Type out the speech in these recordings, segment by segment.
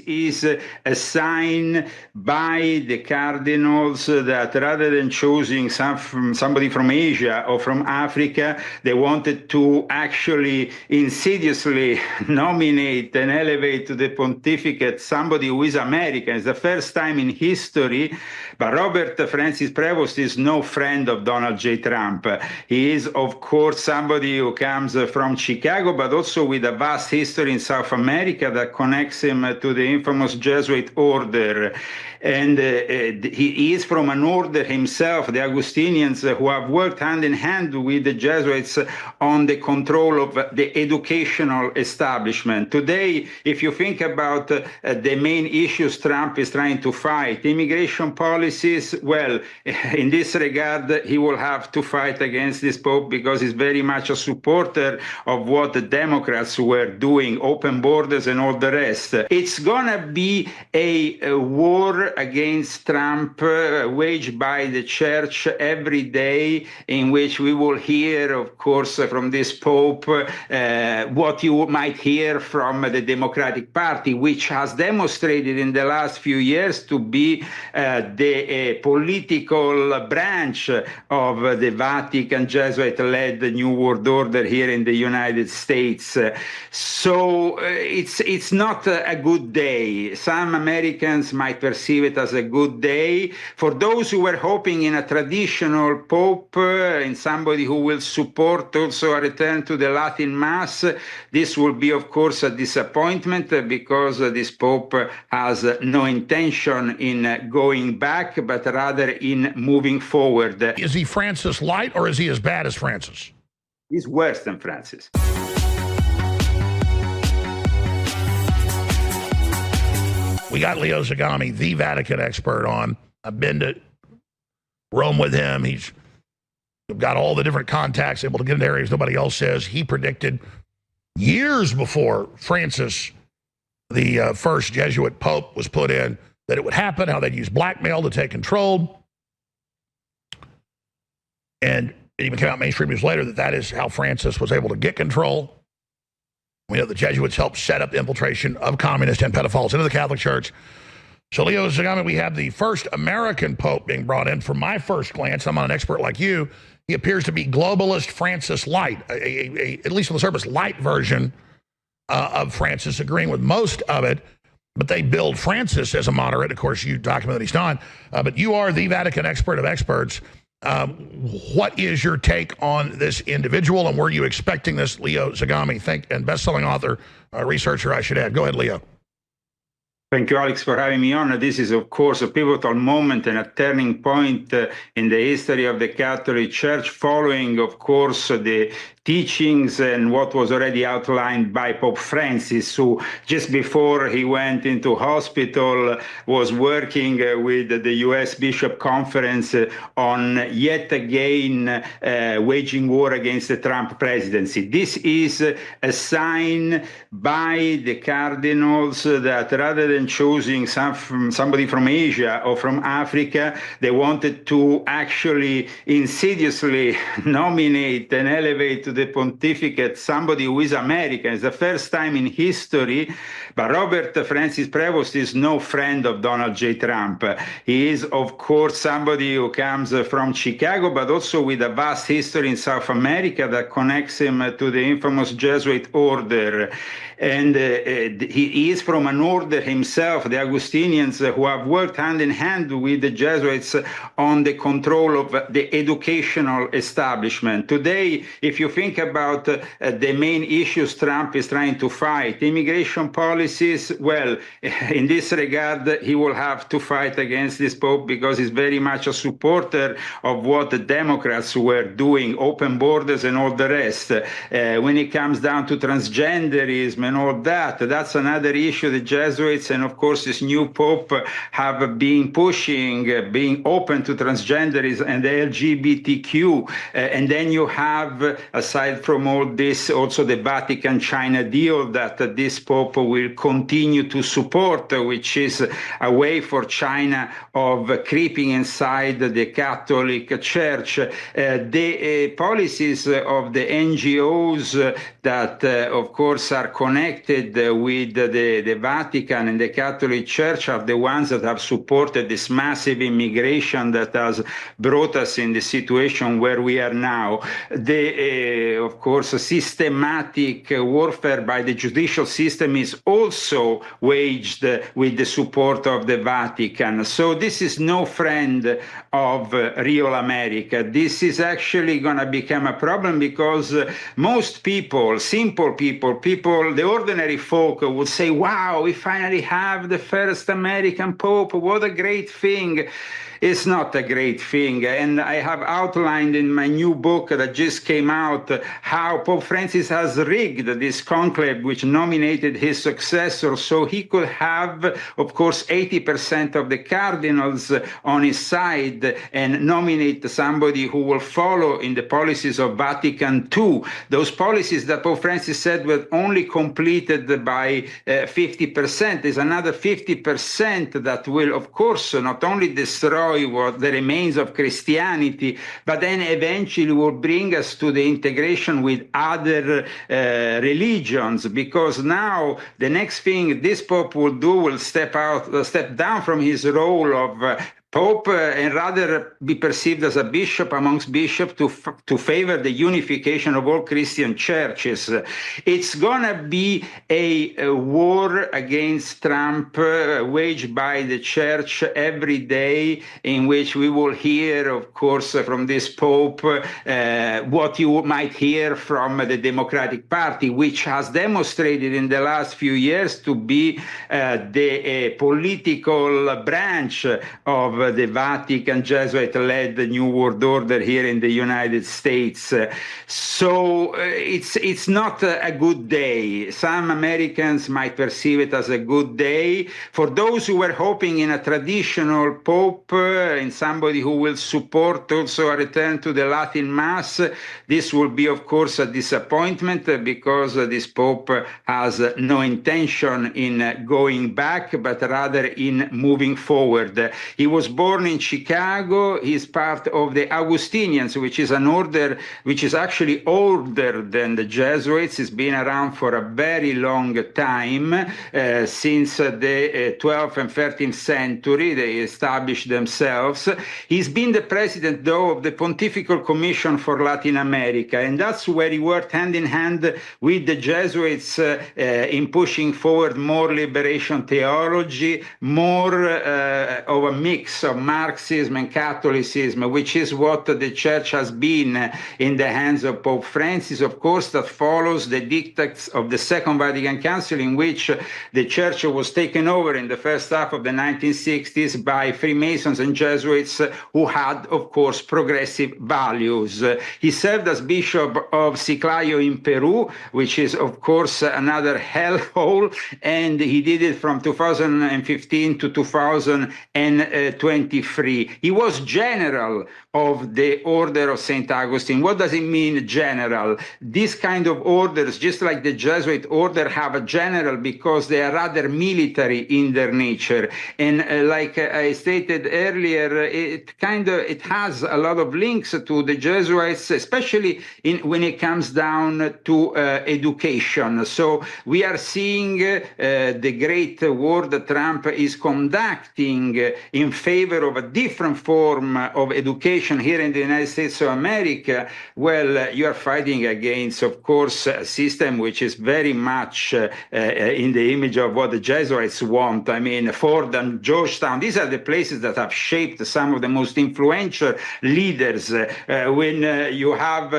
Is a sign by the cardinals that rather than choosing somebody from Asia or from Africa, they wanted to actually insidiously nominate and elevate to the pontificate somebody who is American. It's the first time in history, but Robert Francis Prevost is no friend of Donald J. Trump. He is, of course, somebody who comes from Chicago, but also with a vast history in South America that connects him to the infamous Jesuit order. And he is from an order himself, the Augustinians, who have worked hand in hand with the Jesuits on the control of the educational establishment. Today, if you think about the main issues Trump is trying to fight, immigration policies, well, in this regard, he will have to fight against this Pope because he's very much a supporter of what the Democrats were doing, open borders and all the rest. It's gonna be a war against Trump waged by the church every day, in which we will hear, of course, from this Pope, what you might hear from the Democratic Party, which has demonstrated in the last few years to be the political branch of the Vatican Jesuit-led New World Order here in the United States. So it's not a good day. Some Americans might perceive it as a good day. For those who were hoping in a traditional Pope, in somebody who will support also a return to the Latin Mass, this will be, of course, a disappointment because this Pope has no intention in going back, but rather in moving forward. Is he Francis light, or is he as bad as Francis? He's worse than Francis. We got Leo Zagami, the Vatican expert, on. I've been to Rome with him. He's got all the different contacts, able to get into areas nobody else says. He predicted years before Francis, the first Jesuit Pope, was put in, that it would happen, how they'd use blackmail to take control. And it even came out mainstream news later that that is how Francis was able to get control. We know the Jesuits helped set up the infiltration of communists and pedophiles into the Catholic Church. So, Leo Zagami, we have the first American Pope being brought in. From my first glance, I'm not an expert like you, he appears to be globalist Francis light, at least on the surface, light version of Francis, agreeing with most of it. But they build Francis as a moderate. Of course, you document that he's not. But you are the Vatican expert of experts. What is your take on this individual, and were you expecting this? Leo Zagami, and best-selling author, researcher, I should add. Go ahead, Leo. Thank you, Alex, for having me on. This is, of course, a pivotal moment and a turning point in the history of the Catholic Church, following, of course, the teachings and what was already outlined by Pope Francis, who just before he went into hospital was working with the U.S. Bishop Conference on yet again waging war against the Trump presidency. This is a sign by the cardinals that rather than choosing somebody from Asia or from Africa, they wanted to actually insidiously nominate and elevate to the pontificate somebody who is American. It's the first time in history, but Robert Francis Prevost is no friend of Donald J. Trump. He is, of course, somebody who comes from Chicago, but also with a vast history in South America that connects him to the infamous Jesuit order. And he is from an order himself, the Augustinians, who have worked hand in hand with the Jesuits on the control of the educational establishment. Today, if you think about the main issues Trump is trying to fight, immigration policies, well, in this regard, he will have to fight against this Pope because he's very much a supporter of what the Democrats were doing, open borders and all the rest. When it comes down to transgenderism and all that, that's another issue. The Jesuits and, of course, this new Pope have been pushing, being open to transgenderism and the LGBTQ. And then you have, aside from all this, also the Vatican-China deal that this Pope will continue to support, which is a way for China of creeping inside the Catholic Church. The policies of the NGOs that, of course, are connected with the Vatican and the the Catholic Church are the ones that have supported this massive immigration that has brought us in the situation where we are now. Of course, systematic warfare by the judicial system is also waged with the support of the Vatican. So this is no friend of real America. This is actually going to become a problem because most people, simple people, the ordinary folk would say, wow, we finally have the first American Pope. What a great thing. It's not a great thing. And I have outlined in my new book that just came out how Pope Francis has rigged this conclave which nominated his successor so he could have, of course, 80% of the cardinals on his side and nominate somebody who will follow in the policies of Vatican II. Those policies that Pope Francis said were only completed by 50%. There's another 50% that will, of course, not only destroy what the remains of Christianity, but then eventually will bring us to the integration with other religions, because now the next thing this Pope will do will step down from his role of Pope and rather be perceived as a bishop amongst bishops to favor the unification of all Christian churches. It's going to be a war against Trump waged by the church every day, in which we will hear, of course, from this Pope what you might hear from the Democratic Party, which has demonstrated in the last few years to be the political branch of the Vatican Jesuit-led New World Order here in the United States. So it's not a good day. Some Americans might perceive it as a good day. For those who were hoping in a traditional Pope, in somebody who will support also a return to the Latin Mass, this will be, of course, a disappointment because this Pope has no intention in going back, but rather in moving forward. He was born in Chicago. He's part of the Augustinians, which is an order which is actually older than the Jesuits. It's been around for a very long time, since the 12th and 13th century. They established themselves. He's been the president, though, of the Pontifical Commission for Latin America, and that's where he worked hand in hand with the Jesuits in pushing forward more liberation theology, more of a mix of Marxism and Catholicism, which is what the church has been in the hands of Pope Francis, of course, that follows the dictates of the Second Vatican Council, in which the church was taken over in the first half of the 1960s by Freemasons and Jesuits who had, of course, progressive values. He served as Bishop of Chiclayo in Peru, which is, of course, another hellhole, and he did it from 2015 to 2023. He was general of the Order of St. Augustine. What does it mean, general? These kind of orders, just like the Jesuit order, have a general because they are rather military in their nature. And like I stated earlier, it has a lot of links to the Jesuits, especially when it comes down to education. So we are seeing the great war that Trump is conducting in favor of a different form of education here in the United States of America. Well, you are fighting against, of course, a system which is very much in the image of what the Jesuits want. I mean, Ford and Georgetown, these are the places that have shaped some of the most influential leaders. When you have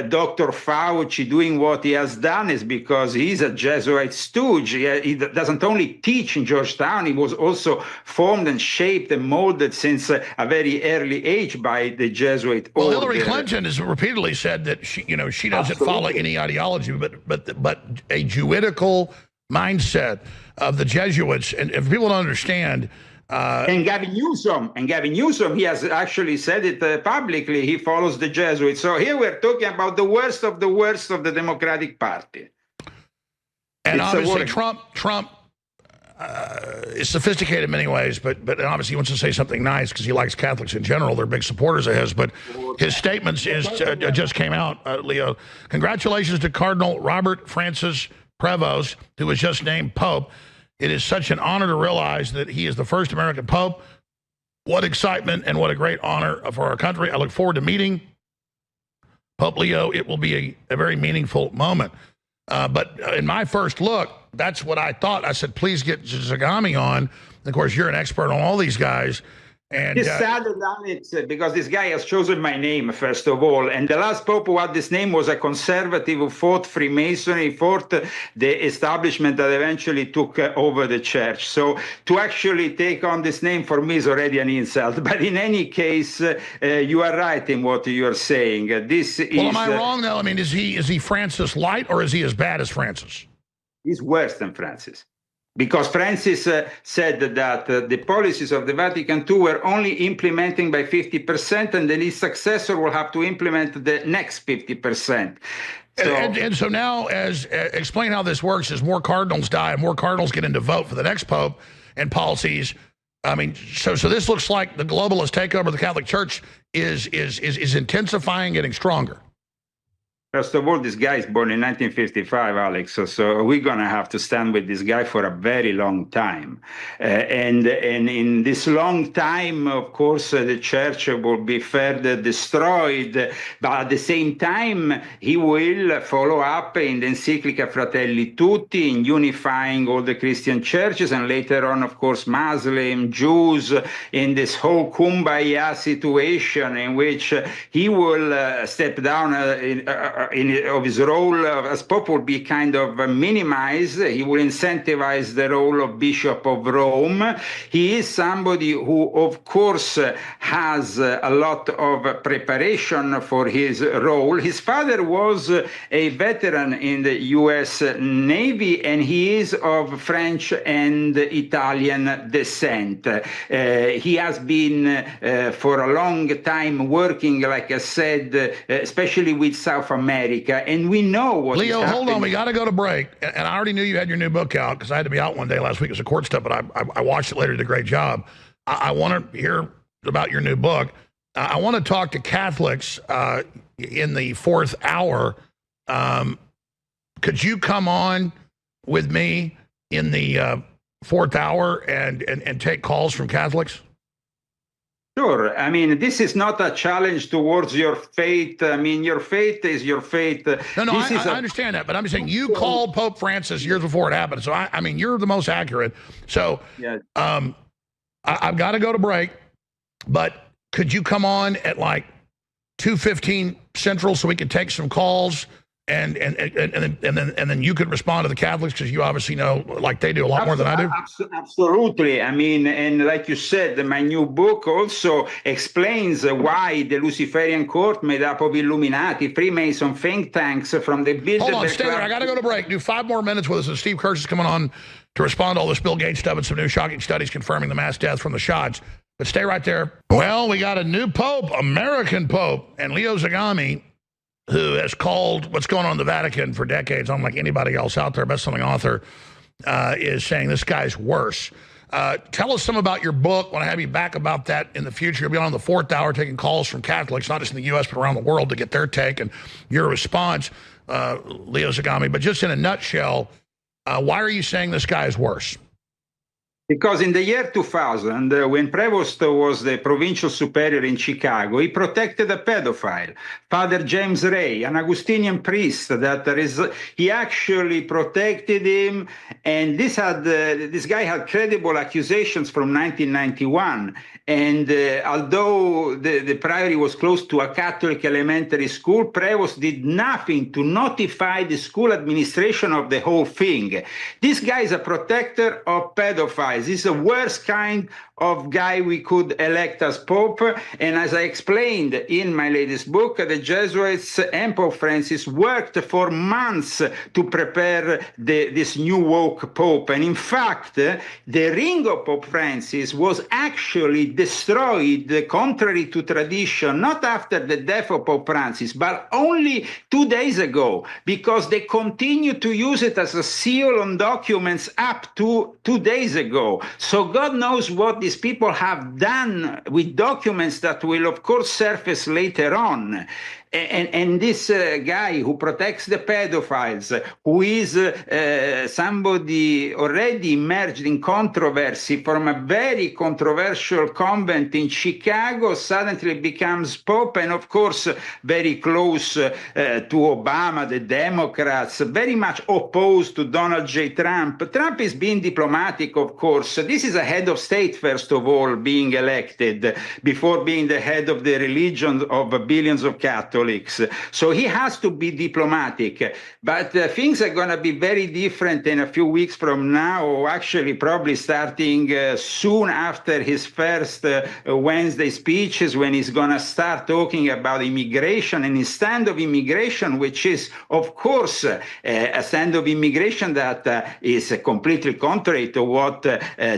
Dr. Fauci doing what he has done, is because he's a Jesuit stooge. He doesn't only teach in Georgetown, he was also formed and shaped and molded since a very early age by the Jesuit order. Well, Hillary Clinton has repeatedly said that she doesn't follow any ideology, but a Jewidical mindset of the Jesuits. And if people don't understand, and Gavin Newsom, he has actually said it publicly. He follows the Jesuits. So here we're talking about the worst of the Democratic Party. And obviously, Trump is sophisticated in many ways, but obviously he wants to say something nice because he likes Catholics in general. They're big supporters of his. But his statements just came out, Leo. Congratulations to Cardinal Robert Francis Prevost, who was just named Pope. It is such an honor to realize that he is the first American Pope. What excitement and what a great honor for our country. I look forward to meeting Pope Leo. It will be a very meaningful moment. But in my first look, that's what I thought. I said, please get Zagami on. And of course, you're an expert on all these guys. And it's sad, Alex, because this guy has chosen my name, first of all. And the last pope who had this name was a conservative who fought Freemasonry, fought the establishment that eventually took over the church. So to actually take on this name for me is already an insult. But in any case, you are right in what you are saying. This is. Well, am I wrong, though? I mean, is he Francis light, or is he as bad as Francis? He's worse than Francis. Because Francis said that the policies of the Vatican II were only implementing by 50%, and then his successor will have to implement the next 50%. So, and so now, explain how this works. As more cardinals die, and more cardinals get in to vote for the next pope and policies. I mean, so this looks like the globalist takeover of the Catholic Church is intensifying, getting stronger. First of all, this guy is born in 1955, Alex, so we're going to have to stand with this guy for a very long time. And in this long time, of course, the church will be further destroyed. But at the same time, he will follow up in the Encyclica Fratelli Tutti, in unifying all the Christian churches, and later on, of course, Muslim, Jews, in this whole kumbaya situation in which he will step down of his role as Pope will be kind of minimized. He will incentivize the role of Bishop of Rome. He is somebody who, of course, has a lot of preparation for his role. His father was a veteran in the U.S. Navy, and he is of French and Italian descent. He has been for a long time working, like I said, especially with South America. And we know what Leo, hold on. We got to go to break. And I already knew you had your new book out because I had to be out one day last week as a court stuff, but I watched it later, did a great job. I want to hear about your new book. I want to talk to Catholics in the fourth hour. Could you come on with me in the fourth hour and take calls from Catholics? Sure. I mean, this is not a challenge towards your faith. I mean, your faith is your faith. No, I understand that, but I'm just saying you called Pope Francis years before it happened. So, I mean, you're the most accurate. So, yeah. I've got to go to break, but could you come on at like 2:15 Central so we could take some calls? And then you could respond to the Catholics because you obviously know, like they do, a lot more than I do. Absolutely. I mean, and like you said, my new book also explains why the Luciferian court made up of Illuminati, Freemason, think tanks from the Bilderberg. Hold on, stay there. I got to go to break. Do 5 more minutes with us. And Steve Kirsch is coming on to respond to all this Bill Gates stuff and some new shocking studies confirming the mass death from the shots. But stay right there. Well, we got a new pope, American pope, and Leo Zagami, who has called what's going on in the Vatican for decades, unlike anybody else out there, best-selling author, is saying this guy's worse. Tell us some about your book. I want to have you back about that in the future. You'll be on the fourth hour taking calls from Catholics, not just in the U.S., but around the world to get their take and your response, Leo Zagami. But just in a nutshell, why are you saying this guy is worse? Because in the year 2000, when Prevost was the provincial superior in Chicago, he protected a pedophile, Father James Ray, an Augustinian priest. He actually protected him, and this guy had credible accusations from 1991. And although the priory was close to a Catholic elementary school, Prevost did nothing to notify the school administration of the whole thing. This guy is a protector of pedophiles. He's the worst kind of guy we could elect as Pope. And as I explained in my latest book, the Jesuits and Pope Francis worked for months to prepare this new woke Pope. And in fact, the ring of Pope Francis was actually destroyed, contrary to tradition, not after the death of Pope Francis, but only 2 days ago, because they continued to use it as a seal on documents up to 2 days ago. So God knows what these people have done with documents that will, of course, surface later on. And this guy who protects the pedophiles, who is somebody already immersed in controversy from a very controversial convent in Chicago, suddenly becomes Pope, and of course very close to Obama, the Democrats, very much opposed to Donald J. Trump. Trump is being diplomatic, of course. This is a head of state, first of all, being elected before being the head of the religion of billions of Catholics. So he has to be diplomatic. But things are going to be very different in a few weeks from now, or actually probably starting soon after his first Wednesday speeches, when he's going to start talking about immigration and his stand of immigration, which is, of course, a stand of immigration that is completely contrary to what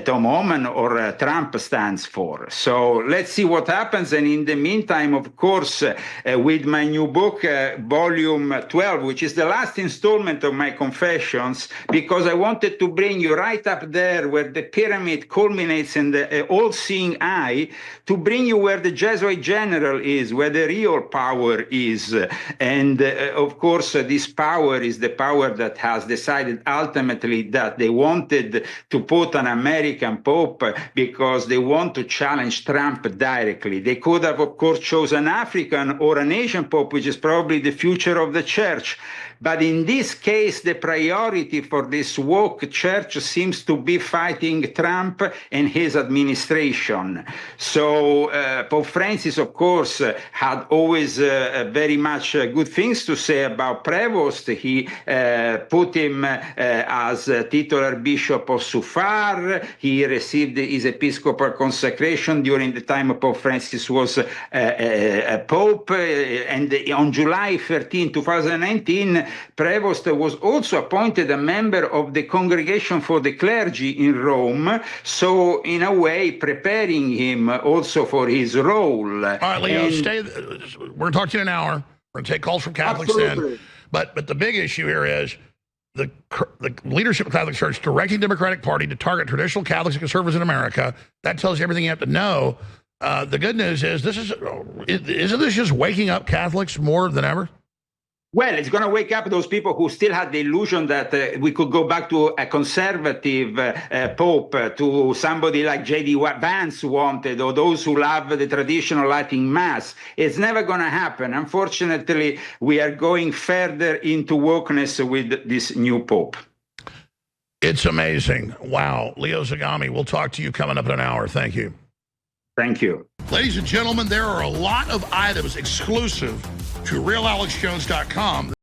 Tom Homan or Trump stands for. So let's see what happens. And in the meantime, of course, with my new book, volume 12, which is the last installment of my confessions, because I wanted to bring you right up there where the pyramid culminates in the all-seeing eye, to bring you where the Jesuit general is, where the real power is. And of course, this power is the power that has decided ultimately that they wanted to put an American Pope because they want to challenge Trump directly. They could have, of course, chosen an African or an Asian Pope, which is probably the future of the church. But in this case, the priority for this woke church seems to be fighting Trump and his administration. So Pope Francis, of course, had always very much good things to say about Prevost. He put him as titular bishop of Sufar. He received his episcopal consecration during the time Pope Francis was a pope. And on July 13, 2019, Prevost was also appointed a member of the Congregation for the Clergy in Rome, so in a way preparing him also for his role. All right, Leo, stay. We're going to talk to you in an hour. We're going to take calls from Catholics then. But the big issue here is the leadership of the Catholic Church directing the Democratic Party to target traditional Catholics and conservatives in America. That tells you everything you have to know. The good news is isn't this just waking up Catholics more than ever? Well, it's going to wake up those people who still had the illusion that we could go back to a conservative pope, to somebody like J.D. Vance wanted, or those who love the traditional Latin Mass. It's never going to happen. Unfortunately, we are going further into wokeness with this new pope. It's amazing. Wow. Leo Zagami, we'll talk to you coming up in an hour. Thank you. Thank you. Ladies and gentlemen, there are a lot of items exclusive to RealAlexJones.com